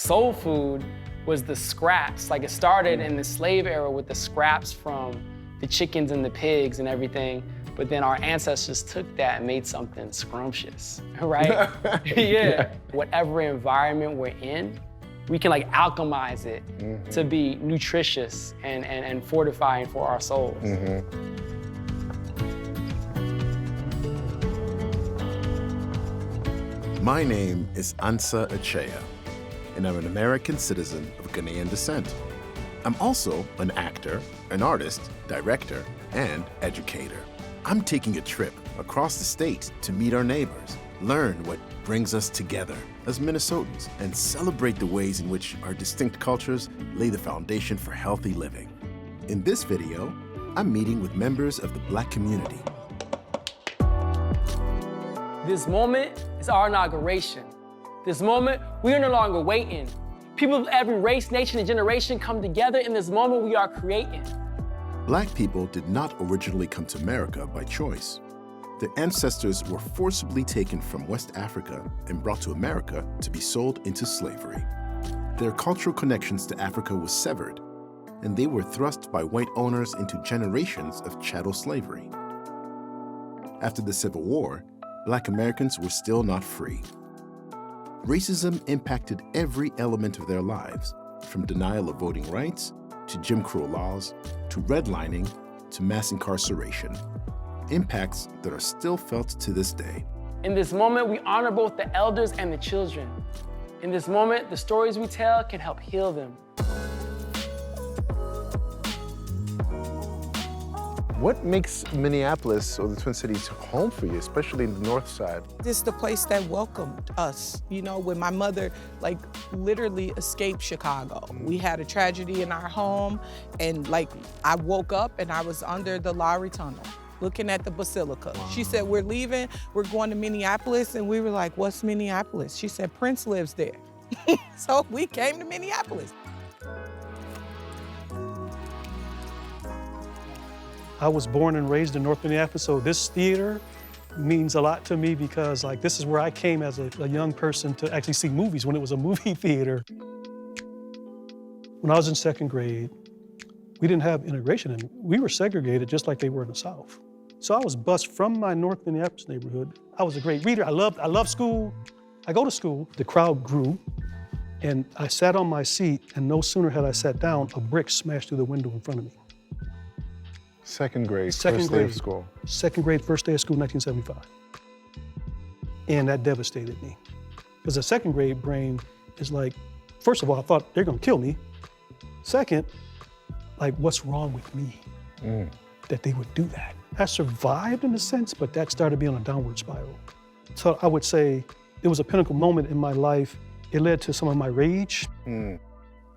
soul food was the scraps. Like, it started in the slave era with the scraps from the chickens and the pigs and everything, but then our ancestors took that and made something scrumptious, right? Yeah. Whatever environment we're in, we can like alchemize it to be nutritious and fortifying for our souls. My name is Ansa Achea, and I'm an American citizen of Ghanaian descent. I'm also an actor, an artist, director, and educator. I'm taking a trip across the state to meet our neighbors, learn what brings us together as Minnesotans, and celebrate the ways in which our distinct cultures lay the foundation for healthy living. In this video, I'm meeting with members of the Black community. This moment is our inauguration. This moment, we are no longer waiting. People of every race, nation, and generation come together in this moment we are creating. Black people did not originally come to America by choice. Their ancestors were forcibly taken from West Africa and brought to America to be sold into slavery. Their cultural connections to Africa was severed, and they were thrust by white owners into generations of chattel slavery. After the Civil War, Black Americans were still not free. Racism impacted every element of their lives, from denial of voting rights, to Jim Crow laws, to redlining, to mass incarceration. Impacts that are still felt to this day. In this moment, we honor both the elders and the children. In this moment, the stories we tell can help heal them. What makes Minneapolis or the Twin Cities home for you, especially in the north side? This is the place that welcomed us. You know, when my mother, like, literally escaped Chicago. We had a tragedy in our home, and, like, I woke up and I was under the Lowry Tunnel, looking at the Basilica. Wow. She said, we're leaving, we're going to Minneapolis, and we were like, what's Minneapolis? She said, Prince lives there. So we came to Minneapolis. I was born and raised in North Minneapolis, so this theater means a lot to me because, like, this is where I came as a young person to actually see movies when it was a movie theater. When I was in second grade, we didn't have integration, and we were segregated just like they were in the South. So I was bused from my North Minneapolis neighborhood. I was a great reader. I loved school. I go to school. The crowd grew, and I sat on my seat, and no sooner had I sat down, a brick smashed through the window in front of me. Second grade, first day of school. Second grade, first day of school, 1975. And that devastated me. Because a second grade brain is like, first of all, I thought they're gonna kill me. Second, like, what's wrong with me that they would do that? I survived in a sense, but that started being on a downward spiral. So I would say it was a pinnacle moment in my life. It led to some of my rage and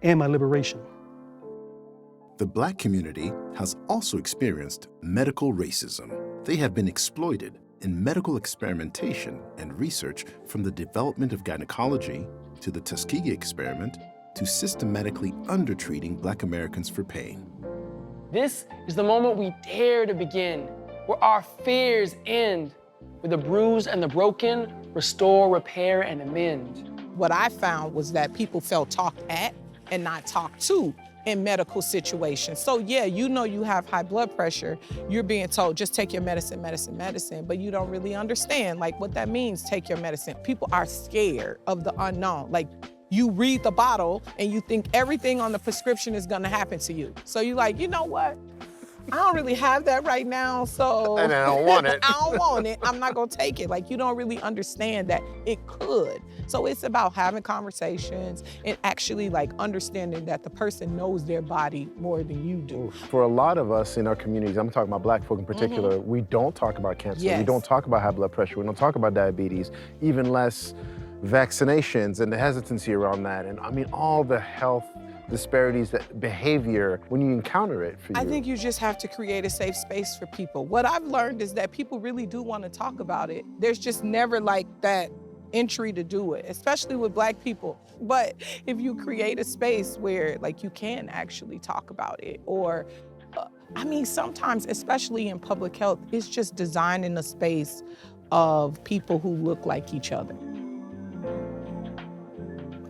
my liberation. The Black community has also experienced medical racism. They have been exploited in medical experimentation and research, from the development of gynecology to the Tuskegee experiment to systematically undertreating Black Americans for pain. This is the moment we dare to begin, where our fears end, where the bruised and the broken restore, repair, and amend. What I found was that people felt talked at and not talked to in medical situations. So yeah, you know you have high blood pressure, you're being told just take your medicine, but you don't really understand like what that means, take your medicine. People are scared of the unknown. Like, you read the bottle and you think everything on the prescription is gonna happen to you. So you're like, you know what? I don't really have that right now, so. And I don't want it. I don't want it, I'm not gonna take it. Like, you don't really understand that it could. So it's about having conversations and actually like understanding that the person knows their body more than you do. For a lot of us in our communities, I'm talking about Black folk in particular, we don't talk about cancer. Yes. We don't talk about high blood pressure. We don't talk about diabetes, even less vaccinations and the hesitancy around that. And I mean, all the health disparities, that behavior, when you encounter it for you. I think you just have to create a safe space for people. What I've learned is that people really do want to talk about it. There's just never like that entry to do it, especially with Black people. But if you create a space where like you can actually talk about it, or I mean, sometimes, especially in public health, it's just designing a space of people who look like each other.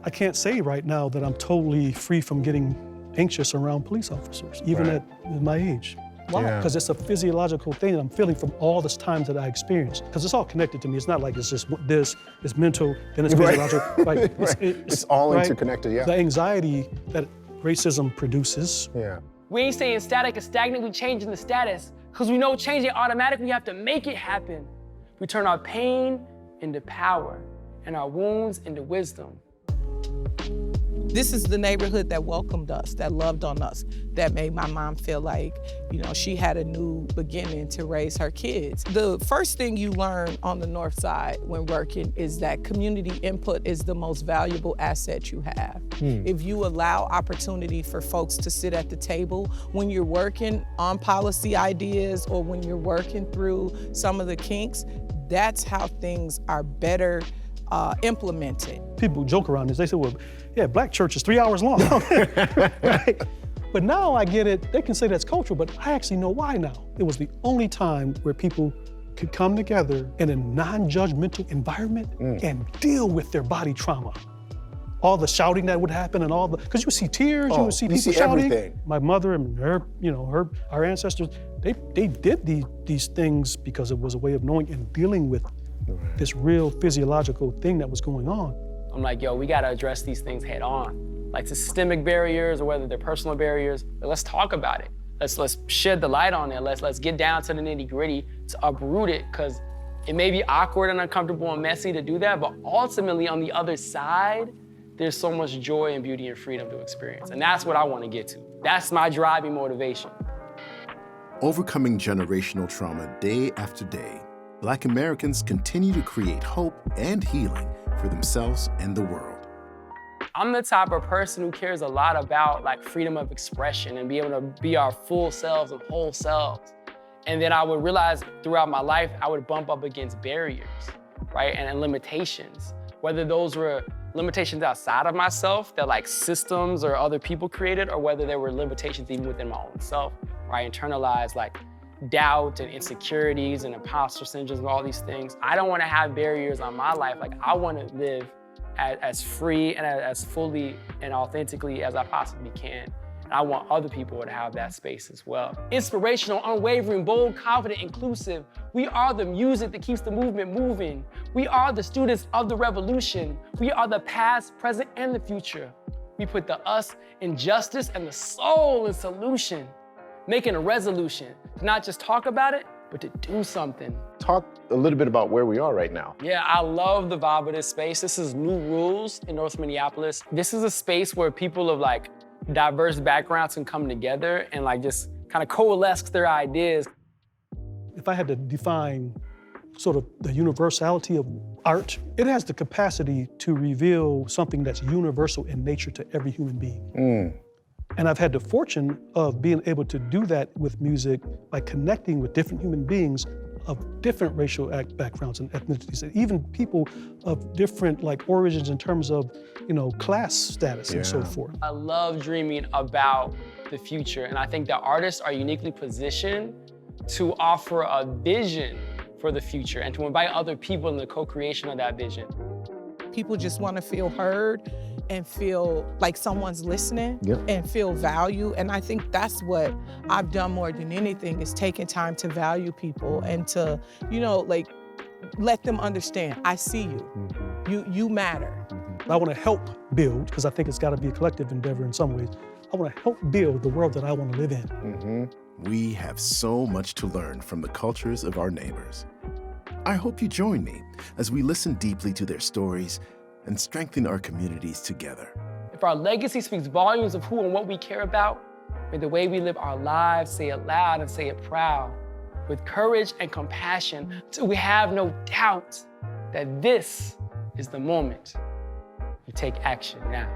I can't say right now that I'm totally free from getting anxious around police officers, even Right. at my age. Why? Yeah. Because it's a physiological thing that I'm feeling from all this times that I experienced. Because it's all connected to me. It's not like it's just this, it's mental, then it's Right. physiological. Right. Right. It's all interconnected, yeah. The anxiety that racism produces. Yeah. We ain't staying static or stagnant, we changing the status. Because we know change ain't automatic, we have to make it happen. We turn our pain into power and our wounds into wisdom. This is the neighborhood that welcomed us, that loved on us, that made my mom feel like, she had a new beginning to raise her kids. The first thing you learn on the North Side when working is that community input is the most valuable asset you have. If you allow opportunity for folks to sit at the table when you're working on policy ideas or when you're working through some of the kinks, that's how things are better implemented. People joke around this. They say, well, yeah, black church is 3 hours long. Right? But now I get it. They can say that's cultural, but I actually know why now. It was the only time where people could come together in a non-judgmental environment and deal with their body trauma. All the shouting that would happen and all the, because you would see tears, you would see people shouting. Everything. My mother and her, our ancestors, they did these things because it was a way of knowing and dealing with this real physiological thing that was going on. I'm like, yo, we gotta address these things head on. Like systemic barriers or whether they're personal barriers, let's talk about it. Let's shed the light on it. Let's get down to the nitty gritty to uproot it, because it may be awkward and uncomfortable and messy to do that, but ultimately on the other side, there's so much joy and beauty and freedom to experience. And that's what I wanna get to. That's my driving motivation. Overcoming generational trauma day after day, Black Americans continue to create hope and healing for themselves and the world. I'm the type of person who cares a lot about freedom of expression and be able to be our full selves and whole selves. And then I would realize throughout my life, I would bump up against barriers, right? And limitations, whether those were limitations outside of myself that systems or other people created, or whether there were limitations even within my own self, where I internalized doubt and insecurities and imposter syndromes and all these things. I don't want to have barriers on my life. I want to live as free and as fully and authentically as I possibly can. And I want other people to have that space as well. Inspirational, unwavering, bold, confident, inclusive. We are the music that keeps the movement moving. We are the students of the revolution. We are the past, present, and the future. We put the us in justice and the soul in solution. Making a resolution, to not just talk about it, but to do something. Talk a little bit about where we are right now. Yeah, I love the vibe of this space. This is New Rules in North Minneapolis. This is a space where people of diverse backgrounds can come together and just kind of coalesce their ideas. If I had to define sort of the universality of art, it has the capacity to reveal something that's universal in nature to every human being. And I've had the fortune of being able to do that with music by connecting with different human beings of different racial backgrounds and ethnicities, and even people of different origins in terms of, class status and so forth. I love dreaming about the future, and I think that artists are uniquely positioned to offer a vision for the future and to invite other people in the co-creation of that vision. People just want to feel heard and feel like someone's listening and feel value. And I think that's what I've done more than anything, is taking time to value people and to, let them understand, I see you, you matter. I want to help build, because I think it's got to be a collective endeavor in some ways. I want to help build the world that I want to live in. We have so much to learn from the cultures of our neighbors. I hope you join me as we listen deeply to their stories and strengthen our communities together. If our legacy speaks volumes of who and what we care about, may the way we live our lives say it loud and say it proud, with courage and compassion, so we have no doubt that this is the moment we take action now.